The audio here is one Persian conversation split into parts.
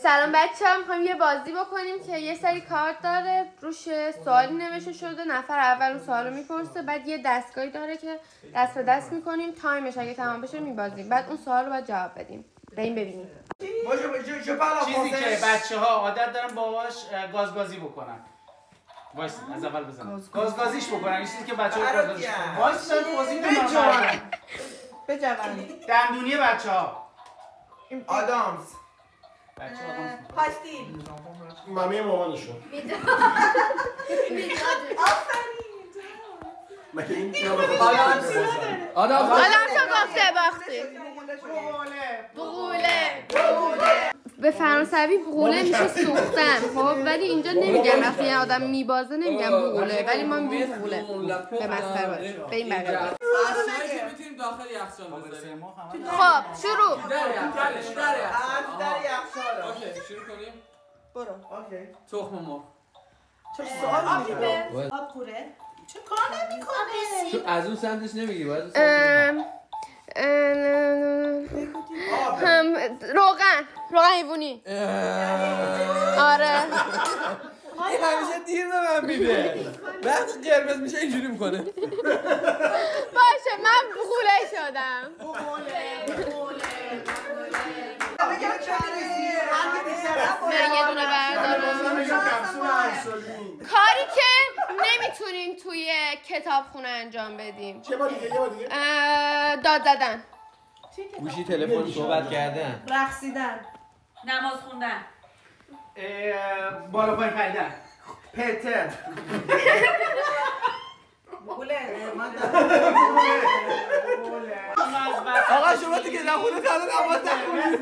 سلام بچه‌ها، می‌خوایم یه بازی بکنیم که یه سری کارت داره روش سوالی نوشته شده. نفر اول اون سوالو میپرسه، بعد یه دستگاهی داره که دست به دست میکنیم، تایمش اگه تمام بشه میبازیم، بعد اون سوالو باید جواب بدیم. بریم ببینیم. چیزی که بچه‌ها عادت دارن باهاش گازگازی بکنن. وایس از اول بزنم. گازگازیش بکنن. این چیزی که بچه‌ها گازگازی می‌کنن. وایس توضیح بدم. بجوان دندونی بچه‌ها. آدامز بچه‌ها پاستیل مامی مامانشون مگه این آدم گفته باختی. بغوله. به فرانسوی بغوله میشه سوختن، خب ولی اینجا نمیگن وقتی یه آدم میبازه نمیگن بغوله، ولی ما میگیم بغوله. به مسخره باش. به این بقیه میتونیم داخل یخچال بذاریم. خب شروع. در یخچال. اوکی شروع کنیم. برو. اوکی. تخم مرغ. چه سوال میگه؟ آب کوره. چه کار نمی‌کنه؟ تو از اون سمتش نمیگی، باید روغن حیوانی. آره. این همیشه دیر به من میده. وقتی قرمز میشه اینجوری میکنه. باشه من بغوله شدم. من یه دونه بردارم. کاری که نمیتونیم توی کتابخونه انجام بدیم. چه بار دیگه؟ داد زدن. گوشی تلفن صحبت کردن. رقصیدن. نماز خوندن. بالا پایین پریدن. پتر آقا شما تو کتابخونه تا الان نماز نخوندید.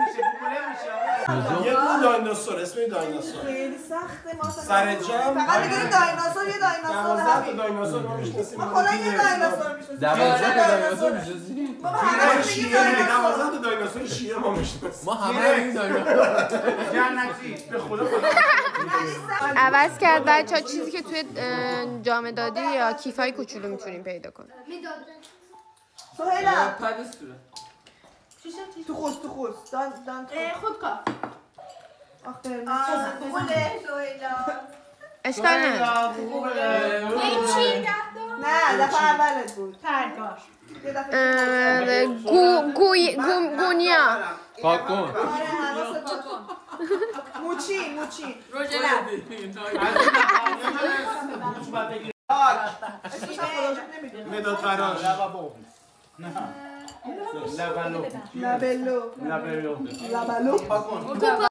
یه دونه دایناسور، اسم این دایناسور خیلی سخته. ما سر جمع فقط بگید دایناسور، یه دایناسور 12 تا دایناسور ما میشناسیم. ما کلا یه دایناسور میشناسیم. 12 تا دایناسور میشناسید؟ ما همه شیره 12 تا دایناسور شیره ما میشناسیم. ما همه این دایناسور جنتی به خدا عوض کرد بچه‌ها. چیزی که توی جام دادی یا کیفای کوچولو میتونیم پیدا کنیم. سهیلا پدستوره. تو خوش دان خودکار. آخه خوله سهیلا. اشکال نداره. نه دفعه اولت بود. پرگار. یه دفعه گونیا. پاک کن. موچی مداد فراش لبلو